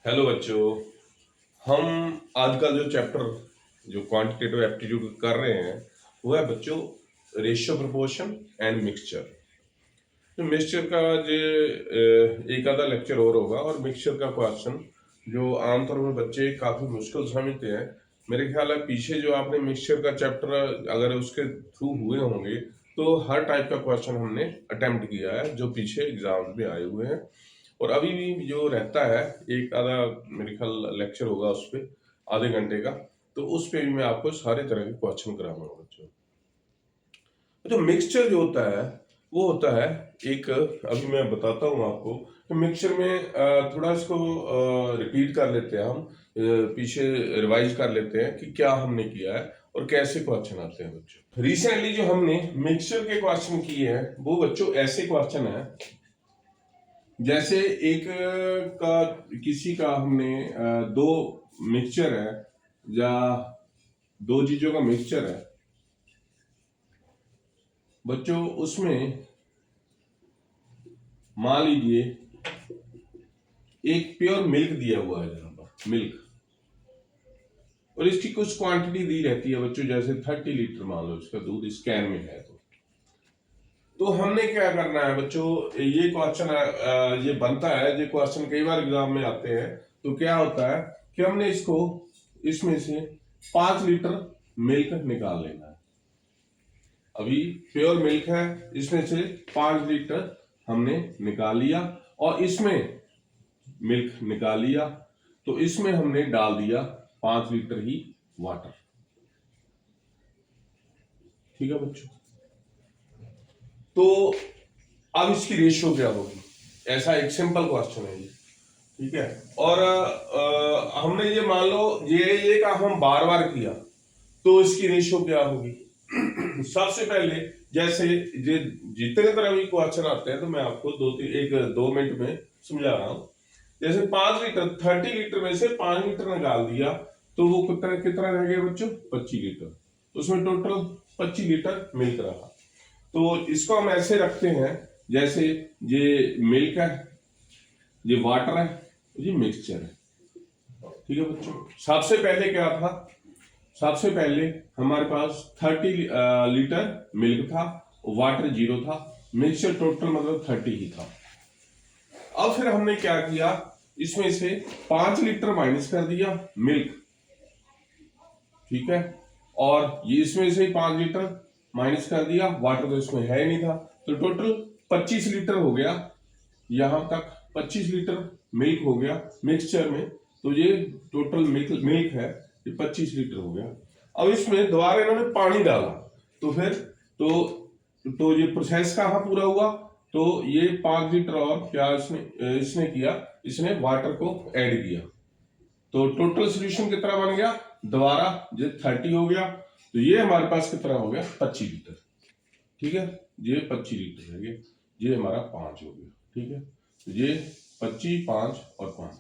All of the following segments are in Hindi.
हेलो बच्चों। हम आज का जो चैप्टर जो क्वांटिटेटिव एप्टीट्यूड कर रहे हैं वो है बच्चों रेशियो प्रोपोर्शन एंड मिक्सचर। तो मिक्सचर का जो एक आधा लेक्चर और होगा और मिक्सचर का क्वेश्चन जो आमतौर पर बच्चे काफ़ी मुश्किल समझते हैं। मेरे ख्याल है पीछे जो आपने मिक्सचर का चैप्टर अगर उसके थ्रू हुए होंगे तो हर टाइप का क्वेश्चन हमने अटेम्प्ट किया है जो पीछे एग्जाम में आए हुए हैं। और अभी भी जो रहता है एक आधा मेरे ख्याल लेक्चर होगा उस पर आधे घंटे का, तो उस पर भी मैं आपको सारे तरह के क्वेश्चन कराऊंगा बच्चों। तो मिक्सचर जो होता है वो होता है एक, अभी मैं बताता हूँ आपको। तो मिक्सचर में थोड़ा इसको रिपीट कर लेते हैं हम, पीछे रिवाइज कर लेते हैं कि क्या हमने किया है और कैसे क्वेश्चन आते हैं बच्चों। रिसेंटली जो हमने मिक्सचर के क्वेश्चन किए हैं वो बच्चों ऐसे क्वेश्चन है जैसे एक का किसी का हमने दो मिक्सचर है या दो चीजों का मिक्सचर है बच्चों, उसमें मान लीजिए एक प्योर मिल्क दिया हुआ है, यहाँ पर मिल्क, और इसकी कुछ क्वांटिटी दी रहती है बच्चों, जैसे 30 लीटर मान लो इसका दूध इस कैन में है। तो हमने क्या करना है बच्चों, ये क्वेश्चन ये बनता है, ये क्वेश्चन कई बार एग्जाम में आते हैं। तो क्या होता है कि हमने इसको इसमें से 5 लीटर मिल्क निकाल लेना है। अभी प्योर मिल्क है, इसमें से 5 लीटर हमने निकाल लिया और इसमें मिल्क निकाल लिया, तो इसमें हमने डाल दिया 5 लीटर ही वाटर। ठीक है बच्चों, तो अब इसकी रेशियो क्या होगी, ऐसा एक सिंपल क्वेश्चन है ये। ठीक है, और हमने ये मान लो ये काम हम बार बार किया तो इसकी रेशियो क्या होगी। सबसे पहले जैसे ये जितने तरह के क्वेश्चन आते हैं तो मैं आपको 2 मिनट में समझा रहा हूं। जैसे 5 लीटर 30 लीटर में से 5 लीटर निकाल दिया तो वो कितना कितना रह गया बच्चों, 25 लीटर। तो उसमें टोटल 25 लीटर मिल्क रहा। तो इसको हम ऐसे रखते हैं जैसे ये मिल्क है, ये वाटर है, ये मिक्सचर है। ठीक है बच्चों, सबसे पहले क्या था, सबसे पहले हमारे पास 30 लीटर मिल्क था, वाटर 0 था, मिक्सचर टोटल मतलब 30 ही था। अब फिर हमने क्या किया, इसमें से 5 लीटर माइनस कर दिया मिल्क। ठीक है, और ये इसमें से 5 लीटर माइनस कर दिया, वाटर तो इसमें है ही नहीं था, तो टोटल 25 लीटर हो गया। यहां तक 25 लीटर मिल्क हो गया मिक्सचर में, तो ये टोटल मिल्क है, ये 25 लीटर हो गया। अब इसमें दोबारा इन्होंने पानी डाला, तो फिर तो ये प्रोसेस कहाँ पूरा हुआ, तो ये 5 लीटर और क्या इसने किया, इसने वाटर को ऐड किया, तो टोटल सोल्यूशन कितना बन गया, दोबारा ये 30 हो गया, तो ये हमारे पास कितना हो गया, 25 लीटर। ठीक है, ये 25 लीटर है, ये हमारा 5 हो गया। ठीक है, तो ये 25 5 और 5,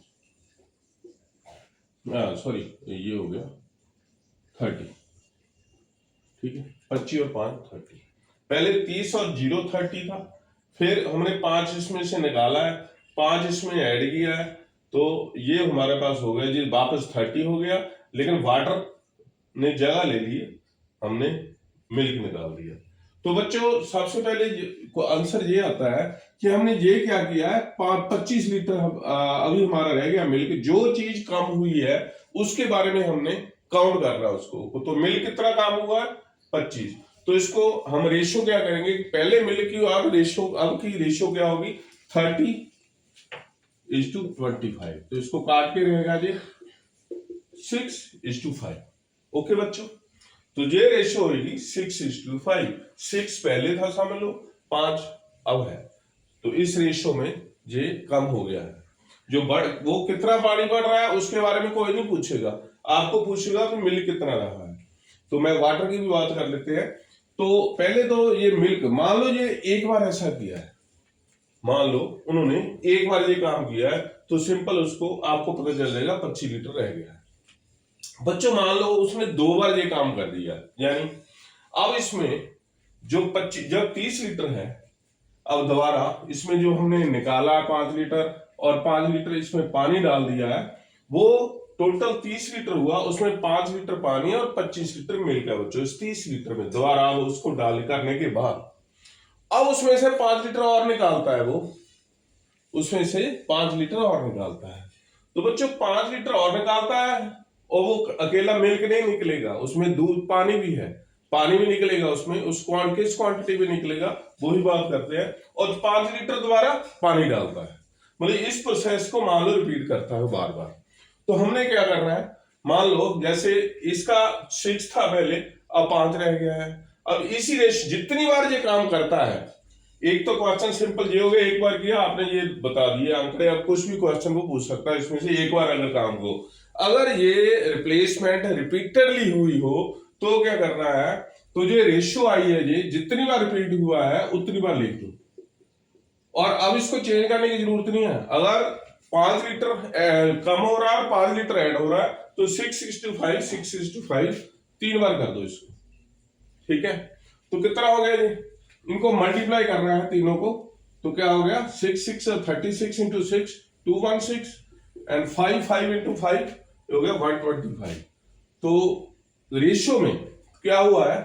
सॉरी ये हो गया 30। ठीक है, 25 और 5 30। पहले 30 और 0 30 था, फिर हमने 5 इसमें से निकाला है, 5 इसमें ऐड किया है, तो ये हमारे पास हो गया जी वापस 30 हो गया, लेकिन वाटर ने जगह ले ली, हमने मिल्क निकाल दिया। तो बच्चों सबसे पहले आंसर ये आता है कि हमने ये क्या किया है, 25 लीटर अभी हमारा रह गया मिल्क, जो चीज कम हुई है उसके बारे में हमने काउंट करना है उसको। तो मिल्क कितना कम हुआ है, 25। तो इसको हम रेशियो क्या करेंगे, पहले मिल्क की अब रेशियो, अब की रेशियो क्या होगी, 30:25। तो इसको काट के रहेगा जी 6:5। ओके बच्चों, तो ये रेशियो होगी 6:5। 6 पहले था समझ लो, 5 अब है, तो इस रेशियो में ये कम हो गया है। जो वो कितना पानी बढ़ रहा है उसके बारे में कोई नहीं पूछेगा, आपको पूछेगा कि मिल्क कितना रहा है। तो मैं वाटर की भी बात कर लेते हैं। तो पहले तो ये मिल्क, मान लो ये एक बार ऐसा किया है, मान लो उन्होंने एक बार ये काम किया है, तो सिंपल उसको आपको पता चल जाएगा 25 लीटर रह गया है। बच्चों मान लो उसने 2 बार ये काम कर दिया, यानी अब इसमें जो 25 जब 30 लीटर है, अब दोबारा इसमें जो हमने निकाला 5 लीटर और 5 लीटर इसमें पानी डाल दिया है, वो टोटल 30 लीटर हुआ। उसमें 5 लीटर पानी और 25 लीटर मिल्क है बच्चों। इस 30 लीटर में दोबारा अब उसको डाल करने के बाद अब उसमें से 5 लीटर और निकालता है, वो उसमें से 5 लीटर और निकालता है। तो बच्चों 5 लीटर और निकालता है, और वो अकेला मिल्क नहीं निकलेगा, उसमें दूध पानी भी है, पानी भी निकलेगा उसमें, उस किस क्वांटिटी में निकलेगा वो भी बात करते हैं। और 5 लीटर दोबारा पानी डालता है, मतलब इस प्रोसेस को मान लो रिपीट करता है बार बार। तो हमने क्या करना है, मान लो जैसे इसका 6 था पहले, अब 5 रह गया है। अब इसी रेश जितनी बार ये काम करता है, एक तो क्वेश्चन सिंपल ये हो गया, एक बार किया आपने ये बता दिया आंकड़े, अब कुछ भी क्वेश्चन को पूछ सकता है इसमें से एक बार अगर काम को, अगर ये रिप्लेसमेंट रिपीटेडली हुई हो तो क्या करना है, तो जो रेशियो आई है ये जितनी बार रिपीट हुआ है उतनी बार लिख दो, और अब इसको चेंज करने की जरूरत नहीं है। अगर 5 लीटर कम हो रहा है और 5 लीटर ऐड हो रहा है तो 6:5 3 बार कर दो इसको, ठीक है। तो कितना हो गया जी, इनको मल्टीप्लाई करना है तीनों को, तो क्या हो गया 6 36 इंटू 6 216 एंड 5 इंटू 5 हो गया 125। तो रेशियो में क्या हुआ है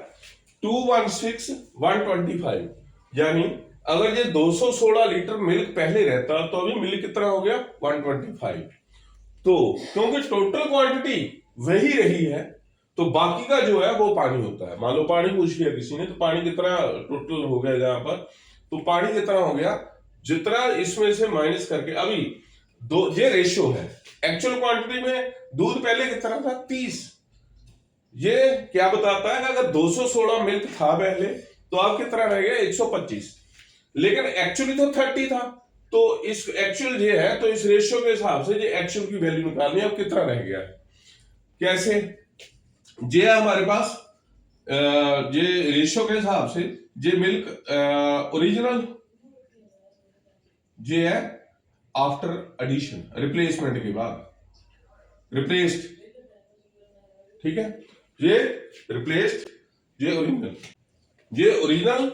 216 125, यानी अगर ये 216 लीटर मिल्क पहले रहता तो अभी मिल्क कितना हो गया 125। तो क्योंकि टोटल क्वांटिटी वही रही है तो बाकी का जो है वो पानी होता है। मान लो पानी पूछ लिया किसी ने, तो पानी कितना टोटल हो गया जहां पर, तो पानी कितना हो गया जितना इसमें से माइनस करके, अभी दो ये रेशियो है। एक्चुअल क्वांटिटी में दूध पहले कितना था 30, ये क्या बताता है कि अगर 216 मिल्क था पहले तो अब कितना रह गया 125, लेकिन एक्चुअली तो 30 था। तो इस एक्चुअल ये है, तो इस रेशियो के हिसाब से ये एक्चुअल की वैल्यू निकालनी है, अब कितना रह गया कैसे, जे है हमारे पास जे रेशियो के हिसाब से जे मिल्क ओरिजिनल, जे है आफ्टर एडिशन रिप्लेसमेंट के बाद रिप्लेस्ड, ठीक है, ये रिप्लेस्ड ये ओरिजिनल, ये ओरिजिनल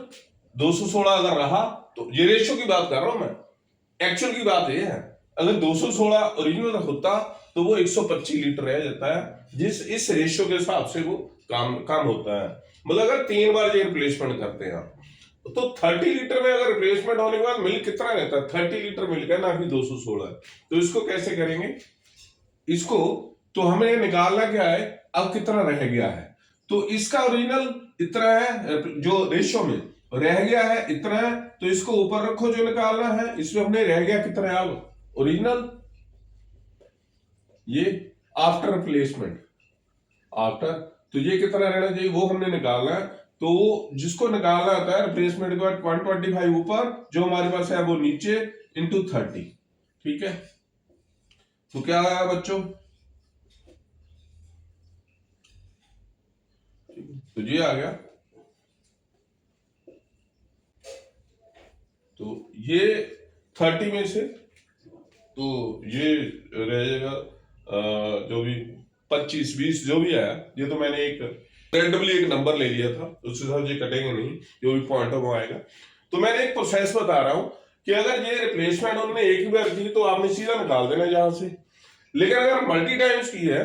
216 अगर रहा तो ये रेशियो की बात कर रहा हूं मैं, एक्चुअल की बात ये है अगर 216 ओरिजिनल होता तो वो 125 लीटर रह जाता है, जिस इस रेशियो के हिसाब से वो काम होता है। मतलब अगर 3 बार ये रिप्लेसमेंट करते हैं तो 30 लीटर में अगर रिप्लेसमेंट होने के बाद मिल्क कितना रहता है 30 लीटर मिल्क है ना कि 216। तो इसको कैसे करेंगे, इसको तो हमें निकालना क्या है अब कितना रह गया है, तो इसका ओरिजिनल इतना है जो रेशियो में रह गया है इतना है, तो इसको ऊपर रखो जो निकालना है, इसमें हमने रह गया कितना है अब ओरिजिनल, ये आफ्टर रिप्लेसमेंट आफ्टर, तो ये कितना रहना चाहिए वो हमने निकालना है। तो जिसको निकालना होता है रिप्लेसमेंट के बाद 125 ऊपर जो हमारे पास है वो नीचे इंटू 30, ठीक है। तो क्या आया बच्चों, तो ये आ गया, तो ये 30 में से तो ये रह जाएगा जो भी 25 20 जो भी आया, ये तो मैंने एक रैंडमली एक नंबर ले लिया था, उसके साथ ये कटेंगे नहीं, जो भी पॉइंट वो आएगा। तो मैंने एक प्रोसेस बता रहा हूं कि अगर ये रिप्लेसमेंट उन्होंने एक ही बार की तो आपने सीधा निकाल देना जहां से, लेकिन अगर मल्टी टाइम्स की है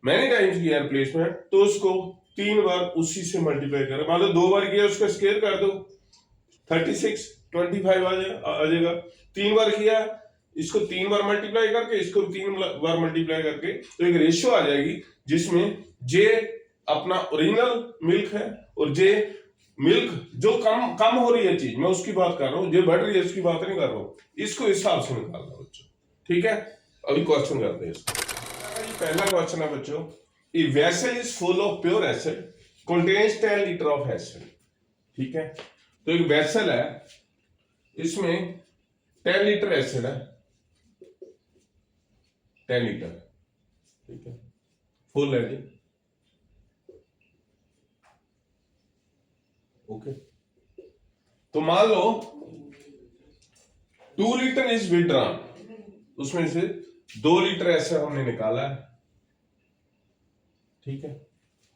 मैनी टाइम्स की है रिप्लेसमेंट तो उसको 3 बार उसी से मल्टीप्लाई करें, मान लो 2 बार किया उसका स्क्वायर कर दो 36 25 आ जाएगा, 3 बार किया इसको 3 बार मल्टीप्लाई करके इसको 3 बार मल्टीप्लाई करके तो एक रेशियो आ जाएगी जिसमें जे अपना ओरिजिनल मिल्क है और जे मिल्क जो कम हो रही है चीज मैं उसकी बात कर रहा हूँ, जो बढ़ रही है उसकी बात नहीं कर रहा हूँ, इसको इस हिसाब से निकालना बच्चों, ठीक है। अभी क्वेश्चन करते हैं इसको। पहला क्वेश्चन है बच्चों, a vessel is full of pure acid contains 10 litre of acid, ठीक है। तो एक वेसल है इसमें 10 लीटर एसिड है 10 लीटर, ठीक है, फुल है जी, ओके। तो मान लो 2 लीटर इज विड्रॉन, उसमें से 2 लीटर एसिड हमने निकाला है, ठीक है,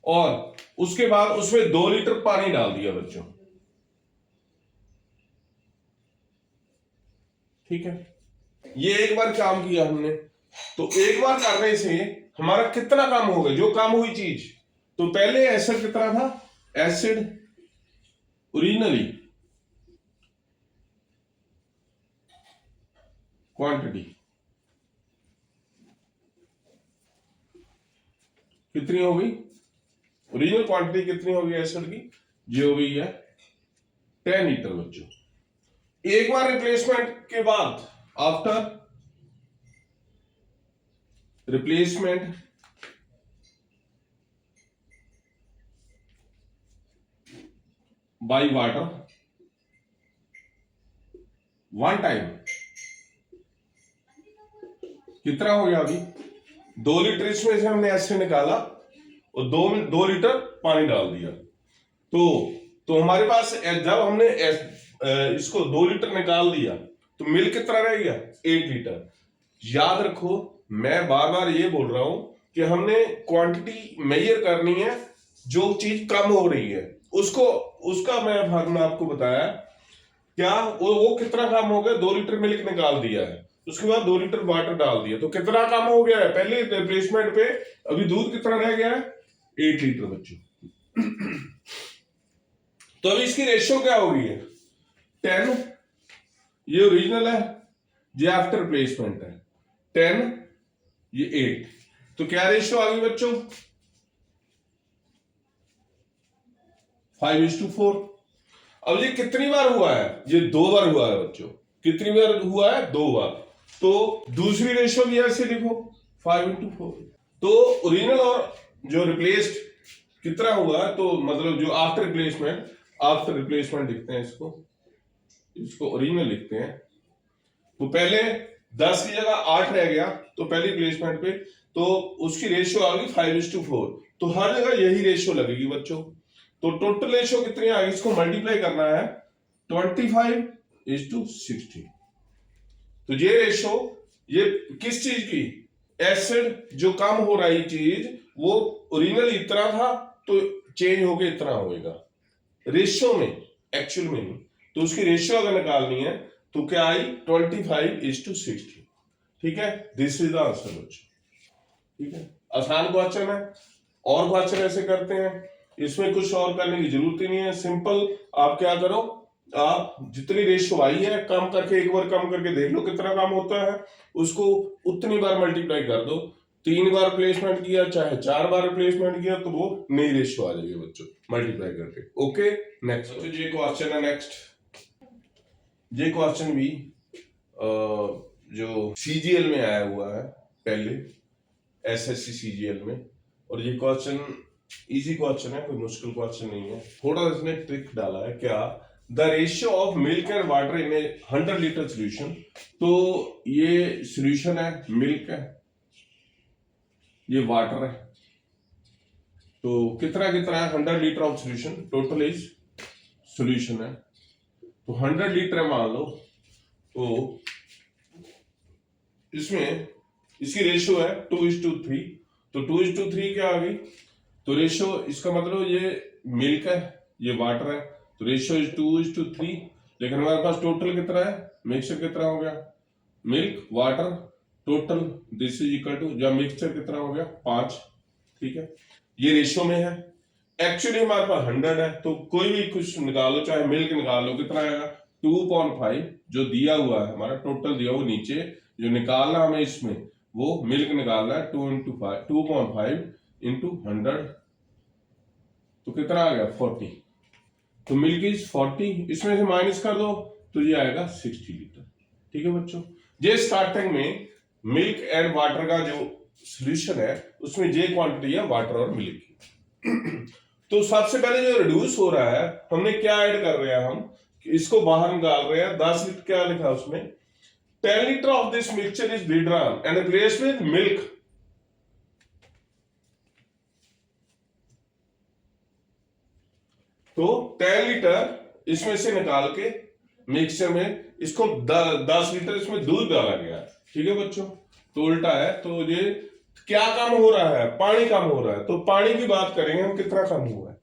और उसके बाद उसमें 2 लीटर पानी डाल दिया बच्चों, ठीक है। ये एक बार काम किया हमने, तो एक बार करने से हमारा कितना काम हो गया, जो काम हुई चीज। तो पहले एसिड कितना था, एसिड ओरिजिनली क्वांटिटी कितनी हो गई, ओरिजिनल क्वांटिटी कितनी होगी एसिड की, जो हो गई है 10 लीटर बच्चों। एक बार रिप्लेसमेंट के बाद, after replacement by water one time, कितना हो गया अभी 2 लीटर, इसमें से हमने एसिड निकाला और 2 लीटर पानी डाल दिया। तो हमारे पास जब हमने इसको 2 लीटर निकाल दिया तो मिल्क कितना रह गया 8 लीटर। याद रखो, मैं बार बार ये बोल रहा हूं कि हमने क्वांटिटी मेजर करनी है, जो चीज कम हो रही है उसका मैं फार्मूला आपको बताया। क्या वो कितना कम हो गया, 2 लीटर मिल्क निकाल दिया है, उसके बाद 2 लीटर वाटर डाल दिया, तो कितना कम हो गया है पहले रिप्लेसमेंट पे। अभी दूध कितना रह गया है 8 लीटर बच्चों। तो अभी इसकी रेशियो क्या होगी, 10, ये ओरिजिनल है, ये आफ्टर रिप्लेसमेंट है 10, ये 8, तो क्या रेशियो आ गई बच्चों 5:4। अब ये कितनी बार हुआ है, ये 2 बार हुआ है बच्चों। कितनी बार हुआ है, 2 बार। तो दूसरी रेशियो भी ऐसे लिखो 5:4। तो ओरिजिनल और जो रिप्लेस्ड कितना हुआ, तो मतलब जो आफ्टर रिप्लेसमेंट लिखते हैं, इसको ओरिजिनल लिखते हैं। तो पहले 10 की जगह 8 रह गया, तो पहली रिप्लेसमेंट पे, तो उसकी रेशियो आ गई 5:4। तो हर जगह यही रेशियो लगेगी बच्चों। तो टोटल रेशियो कितनी आ गई, इसको मल्टीप्लाई करना है 25:60। तो ये रेशियो, ये किस चीज की, एसिड जो कम हो रही चीज, वो ओरिजिनल इतना था तो चेंज होके इतना होएगा रेशियो में, एक्चुअल में नहीं। तो उसकी रेशियो अगर निकालनी है तो क्या आई 25:60। ठीक है, दिस इज द आंसर बच्चों। ठीक है, आसान क्वेश्चन है, और क्वेश्चन ऐसे करते हैं, इसमें कुछ और करने की जरूरत ही नहीं है। सिंपल आप क्या करो, आप जितनी रेशियो आई है कम करके, एक बार कम करके देख लो कितना काम होता है, उसको उतनी बार मल्टीप्लाई कर दो। 3 बार रिप्लेसमेंट किया चाहे 4 बार रिप्लेसमेंट किया, तो वो नई रेशियो आ जाएगी बच्चों मल्टीप्लाई करके। ओके, नेक्स्ट ये क्वेश्चन है। नेक्स्ट ये क्वेश्चन भी जो सीजीएल में आया हुआ है पहले, एसएससी सीजीएल में, और ये क्वेश्चन इजी क्वेश्चन है, कोई मुश्किल क्वेश्चन नहीं है। थोड़ा इसने ट्रिक डाला है, क्या the ratio of milk and water in A 100 litre solution. तो ये सोल्यूशन है, मिल्क है, ये वाटर है, तो कितना कितना है 100 litre of solution, total is solution है, तो 100 लीटर है मान लो। तो इसमें इसकी रेशियो है 2:3, तो 2:3 क्या आ गई, तो रेशियो इसका मतलब ये मिल्क है, ये वाटर है, तो रेशियो इज 2:3। लेकिन हमारे पास टोटल कितना है, मिक्सचर कितना हो गया, milk water total, this is equal to, जब मिक्सचर कितना हो गया 5। ठीक है, ये रेशियो में है। एक्चुअली हमारे पास 100 है, तो कोई भी कुछ निकालो, चाहे मिल्क निकालो, कितना आएगा 2.5, जो दिया हुआ है हमारा टोटल दिया हुआ नीचे, जो निकालना हमें इसमें वो मिल्क निकालना है 2.5 इंटू 100, तो कितना आ गया 40। तो मिल्क इज 40, इसमें से माइनस कर दो तो ये आएगा 60 लीटर। ठीक है बच्चों, ये स्टार्टिंग में मिल्क एंड वाटर का जो सॉल्यूशन है उसमें ये क्वांटिटी है वाटर और मिल्क की। तो सबसे पहले जो रिड्यूस हो रहा है, हमने क्या ऐड कर रहे हैं, हम इसको बाहर निकाल रहे हैं। 10 लीटर क्या लिखा उसमें, 10 litre of this mixture is withdrawn and replaced with milk। तो 10 लीटर इसमें से निकाल के मिक्सचर में इसको 10 लीटर इसमें दूध डाला गया। ठीक है बच्चों, तो उल्टा है, तो ये क्या कम हो रहा है, पानी कम हो रहा है। तो पानी की बात करेंगे हम, कितना कम हुआ है,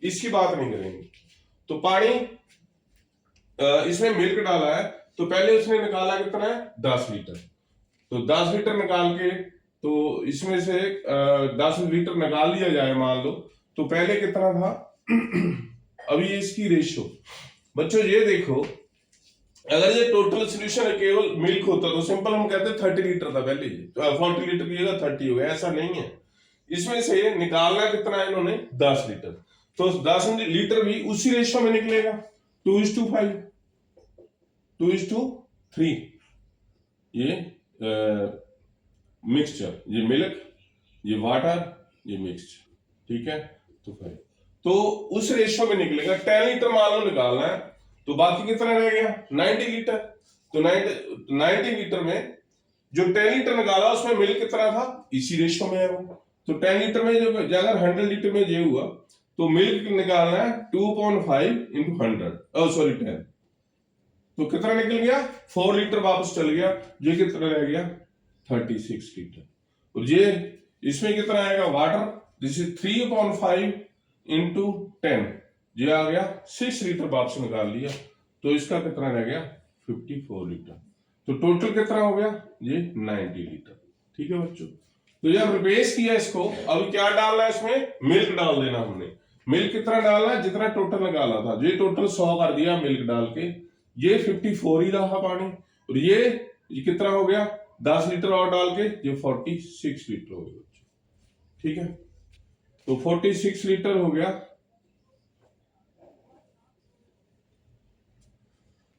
इसकी बात नहीं करेंगे। तो पानी इसमें मिल्क डाला है, तो पहले उसने निकाला कितना है 10 लीटर, तो 10 लीटर निकाल के तो इसमें से 10 लीटर निकाल लिया जाए मान लो, तो पहले कितना था अभी इसकी रेशियो बच्चों ये देखो, अगर ये टोटल सोल्यूशन है केवल मिल्क होता तो सिंपल हम कहते 30 लीटर था पहले, 40 लीटर की जगह 30 हो गया, ऐसा नहीं है। इसमें से निकालना कितना है इन्होंने 10 लीटर, तो 10 लीटर भी उसी रेशियो में निकलेगा 2:5, 2:3, ये मिक्सचर, ये मिल्क, ये वाटर, ये मिक्सचर, ठीक है। तो उस रेशियो में निकलेगा। 10 लीटर मान लो निकालना है, तो बाकी कितना रह गया 90 लीटर, तो 90 लीटर में जो 10 लीटर निकाला उसमें मिल्क कितना था इसी रेशियो में है वो, तो 10 लीटर में जो अगर 100 लीटर में ये हुआ तो मिल्क निकालना है 2.5 into 100 सॉरी 10, तो कितना निकल गया 4 लीटर वापस चल गया, ये कितना रह गया 36 लीटर। और ये इसमें कितना आएगा वाटर, दिस इज 3.5 into 10, ये आ गया 6 लीटर वापस निकाल लिया, तो इसका कितना रह गया 54 लीटर, तो टोटल कितना हो गया ये 90 लीटर, ठीक है बच्चों। तो ये रिप्लेस किया इसको, अब क्या डालना है इसमें मिल्क डाल देना हमने, मिल्क कितना डालना है जितना टोटल निकाला था, ये टोटल 100 कर दिया मिल्क डाल के, ये 54 ही रहा पानी, और ये कितना हो गया 10 लीटर और डाल के ये 46 लीटर हो गया बच्चों, ठीक है। तो 46 लीटर हो गया,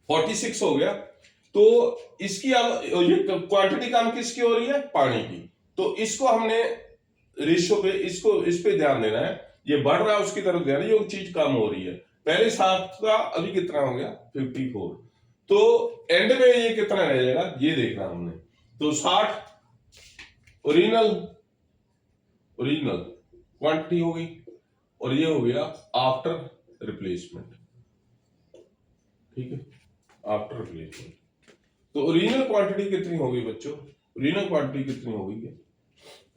46 हो गया, तो इसकी अब ये क्वांटिटी कम किसकी हो रही है पानी की, तो इसको हमने रेशियो पे इसको इस पे ध्यान देना है, ये बढ़ रहा है उसकी तरफ ध्यान, ये चीज कम हो रही है, पहले 7 था अभी कितना हो गया 54, तो एंड में ये कितना रह जाएगा ये देखना हमने, तो 60 ओरिजिनल क्वांटिटी हो गई, और ये हो गया आफ्टर रिप्लेसमेंट, ठीक है, आफ्टर रिप्लेसमेंट। तो ओरिजिनल क्वांटिटी कितनी हो गई बच्चों, ओरिजिनल क्वांटिटी कितनी हो गई है,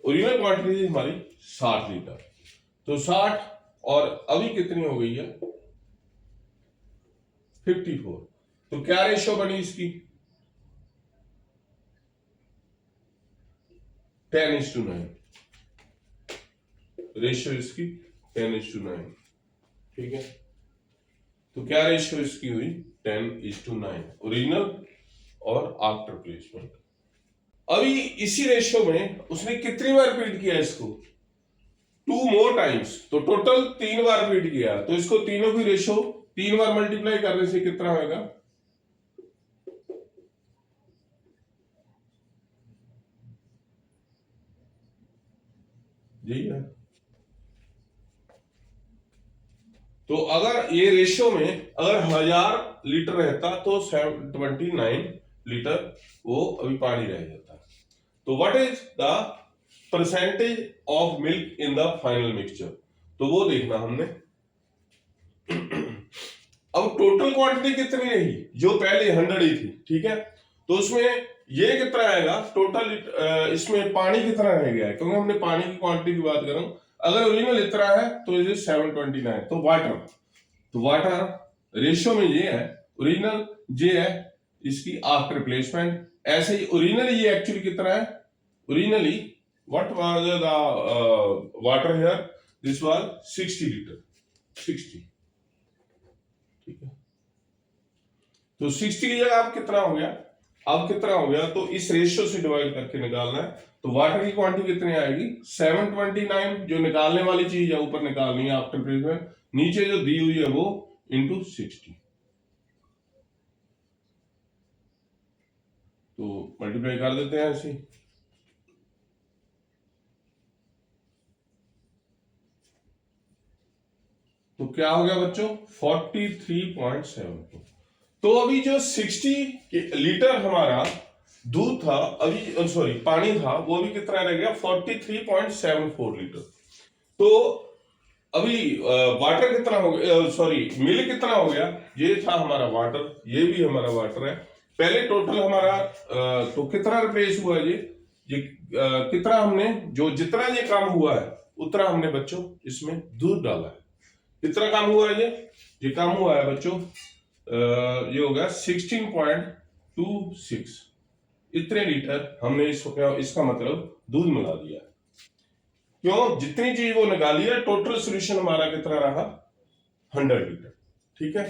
ओरिजिनल क्वांटिटी थी हमारी 60 लीटर, तो 60 और अभी कितनी हो गई है 54, तो क्या रेशियो बनी इसकी 10:9, रेशियो इसकी 10:9, ठीक है। तो क्या रेशियो इसकी हुई 10:9 ओरिजिनल और आफ्टर प्लेसमेंट। अभी इसी रेशियो में उसने कितनी बार रिपीट किया इसको 2 more टाइम्स, तो टोटल 3 बार रिपीट किया, तो इसको तीनों की रेशियो 3 बार मल्टीप्लाई करने से कितना होगा यही है। तो अगर ये रेशियो में अगर 1000 लीटर रहता तो 29 लीटर वो अभी पानी रह जाता, तो what is the percentage of milk in the final mixture, तो वो देखना हमने। अब टोटल क्वांटिटी कितनी रही जो पहले 100 ही थी, ठीक है, तो उसमें ये कितना आएगा टोटल, इसमें पानी कितना रह गया है, क्योंकि हमने पानी की क्वांटिटी की बात कर रहा हूं, अगर ओरिजिनल इतना है तो ये 729, तो वाटर रेशियो में ये है, ओरिजिनल ये है इसकी आफ्टर रिप्लेसमेंट, ऐसे ही ओरिजिनल ये एक्चुअली कितना है, originally what was the water here, this was 60 litre, 60, ठीक है। तो 60 की जगह अब कितना हो गया, अब कितना हो गया, तो इस रेशियो से डिवाइड करके निकालना है, तो वाटर की क्वांटिटी कितनी आएगी 729, जो निकालने वाली चीज है ऊपर निकालनी है आफ्टर प्लेसमेंट, नीचे जो दी हुई है वो इंटू 60, तो मल्टीप्लाई कर देते हैं ऐसे, तो क्या हो गया बच्चों 43.72। तो अभी जो 60 लीटर हमारा दूध था अभी सॉरी पानी था वो अभी कितना रह गया 43.74 लीटर। तो अभी वाटर कितना हो गया, सॉरी मिल्क कितना हो गया, ये था हमारा वाटर, ये भी हमारा वाटर है, पहले टोटल हमारा तो कितना रिप्लेस हुआ ये कितना हमने जो जितना ये काम हुआ है उतना हमने बच्चों इसमें दूध डाला है, कितना काम हुआ है ये काम हुआ है बच्चों ये हो गया 16.5 26 इतने लीटर हमने इसका मतलब दूध मिला दिया। क्यों? जितनी चीज वो निकाली है टोटल सोल्यूशन हमारा कितना रहा 100 लीटर। ठीक है,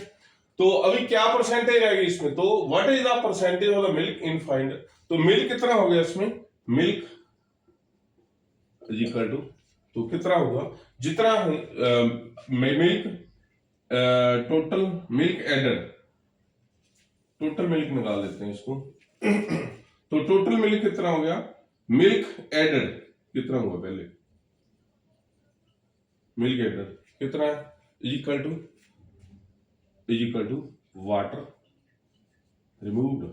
तो अभी क्या परसेंटेज आएगी इसमें, तो what is the percentage of the milk in find, तो मिल्क कितना हो गया इसमें, मिल्क इक्वल टू, तो कितना होगा जितना milk total milk added, total milk निकाल लेते हैं इसको तो टोटल मिल्क कितना हो गया, मिल्क एडेड कितना हुआ, पहले मिल्क एडेड कितना है इक्वल टू वाटर रिमूव्ड,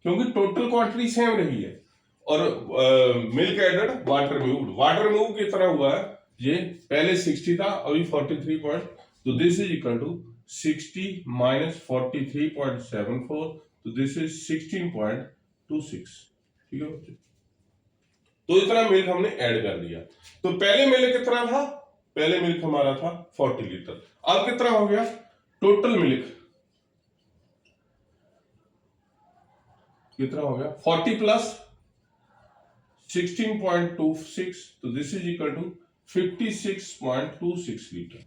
क्योंकि टोटल क्वांटिटी सेम रही है और milk added water removed, water remove कितना हुआ है, ये पहले 60 था अभी 43 पॉइंट, तो this is equal to 60 minus 43.74, तो दिस इज 16.26। ठीक है बच्चों, तो इतना मिल्क हमने ऐड कर दिया। तो पहले मिल्क कितना था, पहले मिल्क हमारा था 40 लीटर, अब कितना हो गया टोटल मिल्क कितना हो गया 40 प्लस 16.26, तो this is equal to 56.26 litre,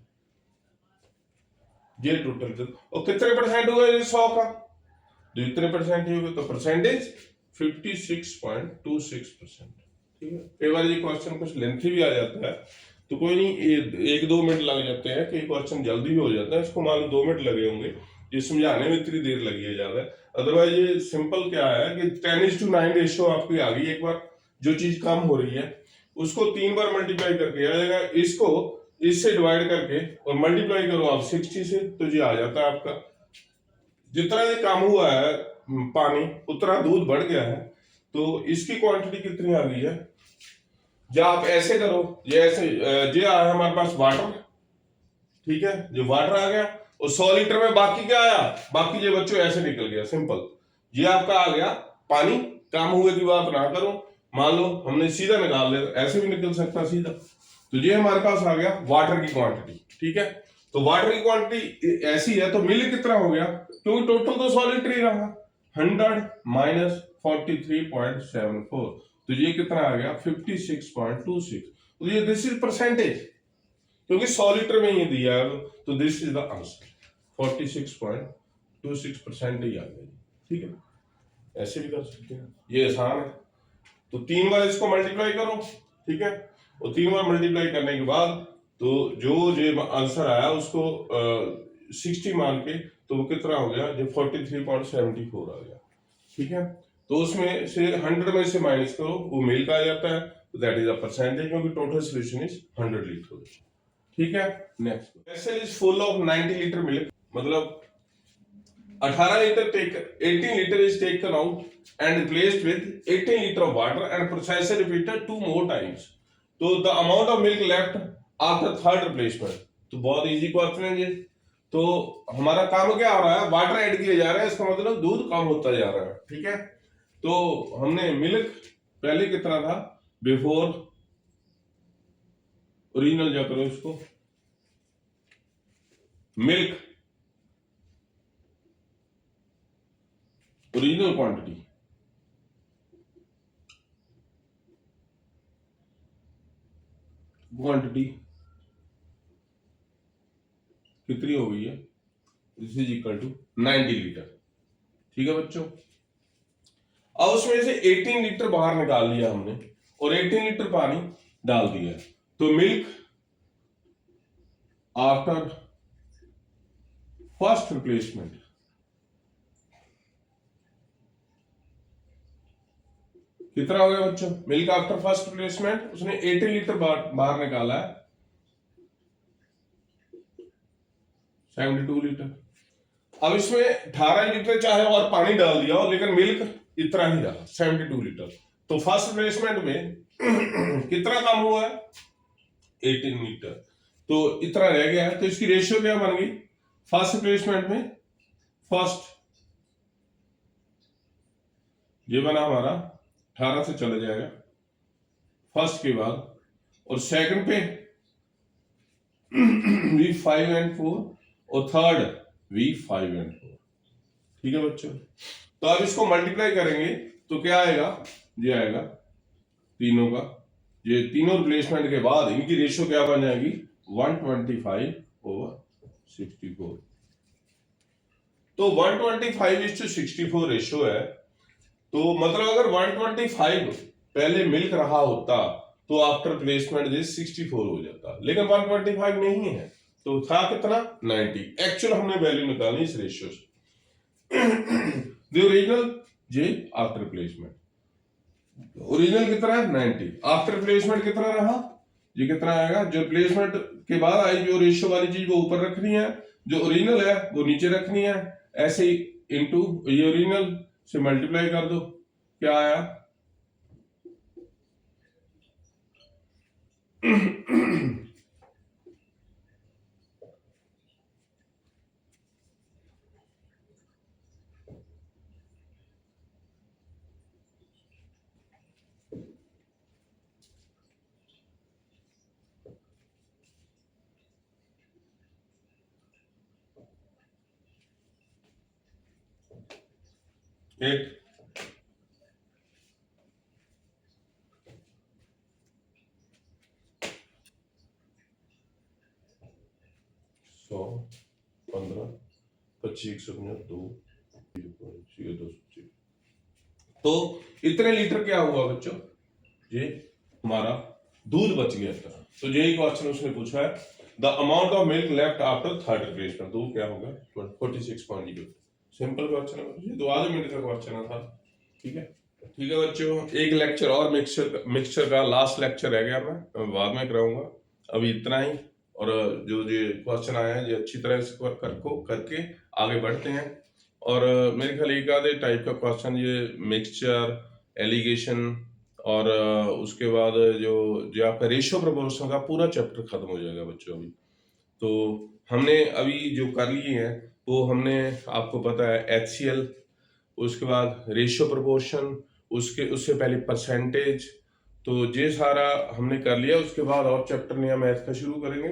ये टोटल। और कितने परसेंट हुआ ये 100 का, जो इतने परसेंट ही हुए तो परसेंटेज 56.26%। ठीक है, कई बार ये क्वेश्चन कुछ लेंथी भी आ जाता है, तो कोई नहीं, 1-2 मिनट लग जाते हैं, कई क्वेश्चन जल्दी भी हो जाता है, इसको मान लो 2 मिनट लगे होंगे, ये समझाने में इतनी देर लगी है ज्यादा, अदरवाइज ये सिंपल क्या है कि 10:9 रेशियो आपकी आ गई, एक बार जो चीज कम हो रही है उसको 3 बार मल्टीप्लाई करके आ जाएगा, इसको इससे डिवाइड करके और मल्टीप्लाई करो आप 60 से, तो ये आ जाता है आपका, जितना ये कम हुआ है पानी उतना दूध बढ़ गया है, तो इसकी क्वांटिटी कितनी आ गई है, जब आप ऐसे करो, ये ऐसे ये आया हमारे पास वाटर, ठीक है, जो वाटर आ गया और 100 लीटर में बाकी क्या आया, बाकी ये बच्चों ऐसे निकल गया सिंपल, ये आपका आ गया पानी, कम हुए की बात ना करो, मान लो हमने सीधा निकाल लिया, ऐसे भी निकल सकता सीधा, तो ये हमारे पास आ गया वाटर की क्वांटिटी। ठीक है, तो वाटर की क्वांटिटी ऐसी है, तो मिल्क कितना हो गया, क्योंकि टोटल तो 100 लीटर ही रहा, 100 माइनस 43.74, तो ये कितना आ गया 56.26, तो ये दिस इज परसेंटेज, क्योंकि 100 लीटर में ये दिया है, तो दिस इज द आंसर 46.26% ही आ गया। ठीक है, ऐसे भी कर सकते हैं, ये आसान है, तो 3 बार इसको मल्टीप्लाई करो, ठीक है, और 3 बार मल्टीप्लाई करने के बाद तो जो आंसर आया उसको 60 मान के, तो वो कितना हो गया, जो 43.74 आ गया। ठीक है, तो उसमें से 100 में से माइनस करो, वो मिल्क आ जाता है, तो दैट इज अ परसेंटेज, क्योंकि टोटल सोल्यूशन इज 100 लीटर। ठीक है, next, vessel is full of 90 litre milk, मतलब 18 litre take 18 litre is taken out and replaced with 18 liter of water and process repeated 2 more times, तो the amount of milk left after third replacement, तो बहुत इजी क्वेश्चन है ये, तो हमारा काम क्या हो रहा है, वाटर ऐड किया जा रहा है, इसका मतलब दूध कम होता जा रहा है। ठीक है, तो हमने मिल्क पहले कितना था, बिफोर ओरिजिनल जा करो इसको, मिल्क ओरिजिनल क्वांटिटी कितनी हो गई है, this is equal to 90 litre. ठीक है बच्चों, अब उसमें से 18 लीटर बाहर निकाल लिया हमने और 18 लीटर पानी डाल दिया, तो मिल्क आफ्टर फर्स्ट रिप्लेसमेंट कितना हो गया बच्चों, मिल्क आफ्टर फर्स्ट रिप्लेसमेंट उसने 18 लीटर बाहर निकाला है, 72 लीटर। अब इसमें 18 लीटर चाहे और पानी डाल दिया हो, लेकिन मिल्क इतना ही रहा 72 लीटर, तो फर्स्ट रिप्लेसमेंट में कितना कम हुआ है 18 लीटर, तो इतना रह गया है, तो इसकी रेशियो क्या बन गई, फर्स्ट रिप्लेसमेंट में फर्स्ट ये बना हमारा 18 से चला जाएगा फर्स्ट के बाद, और सेकंड पे V5 and 4 और थर्ड V5 and 4। ठीक है बच्चों। तो अब इसको मल्टीप्लाई करेंगे तो क्या आएगा, ये आएगा तीनों का, ये तीनों रिप्लेसमेंट के बाद इनकी रेशियो क्या बन जाएगी 125/64। तो 125:64 रेशियो है। तो मतलब अगर 125 पहले मिल रहा होता तो आफ्टर प्लेसमेंट दिस 64 हो जाता, लेकिन 125 नहीं है, तो था कितना 90। एक्चुअल हमने वैल्यू निकाली इस रेशियो से। The original J after placement, original कितना है 90, आफ्टर प्लेसमेंट कितना रहा, ये कितना आएगा, जो प्लेसमेंट के बाद आई जो रेशियो वाली चीज वो ऊपर रखनी है, जो ओरिजिनल है वो नीचे रखनी है, ऐसे ही इनटू ये ओरिजिनल से मल्टीप्लाई कर दो, क्या आया एक 100 15 25 2 तो इतने लीटर क्या हुआ बच्चों, ये हमारा दूध बच गया था। तो यही क्वेश्चन उसने पूछा है, the amount of milk left after third replacement, तो क्या होगा 46.0। सिंपल क्वेश्चन है, ये तो आधे मिनट का क्वेश्चन था। ठीक है बच्चों, एक लेक्चर और मिक्सचर का लास्ट लेक्चर रह गया, मैं बाद में कराऊंगा, अभी इतना ही। और जो क्वेश्चन आए हैं ये अच्छी तरह से करके आगे बढ़ते हैं। और मेरे ख्याल एक आधे टाइप का क्वेश्चन ये मिक्सचर, एलिगेशन और उसके बाद जो आपका रेशियो प्रोपोर्शन का पूरा चैप्टर खत्म हो जाएगा बच्चों अभी। तो हमने अभी जो कर लिए हैं वो हमने, आपको पता है HCl, उसके बाद रेशियो प्रोपोर्शन, उससे पहले परसेंटेज, तो ये सारा हमने कर लिया। उसके बाद और चैप्टर नया मैथ का शुरू करेंगे।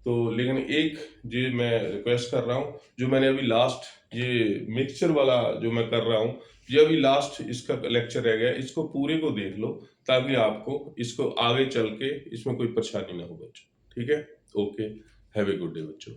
तो लेकिन एक ये मैं रिक्वेस्ट कर रहा हूँ, जो मैंने अभी लास्ट ये मिक्सचर वाला जो मैं कर रहा हूँ, ये अभी लास्ट इसका लेक्चर रह गया, इसको पूरे को देख लो ताकि आपको इसको आगे चल के इसमें कोई परेशानी ना हो बच्चों। ठीक है, okay, have a good day बच्चों।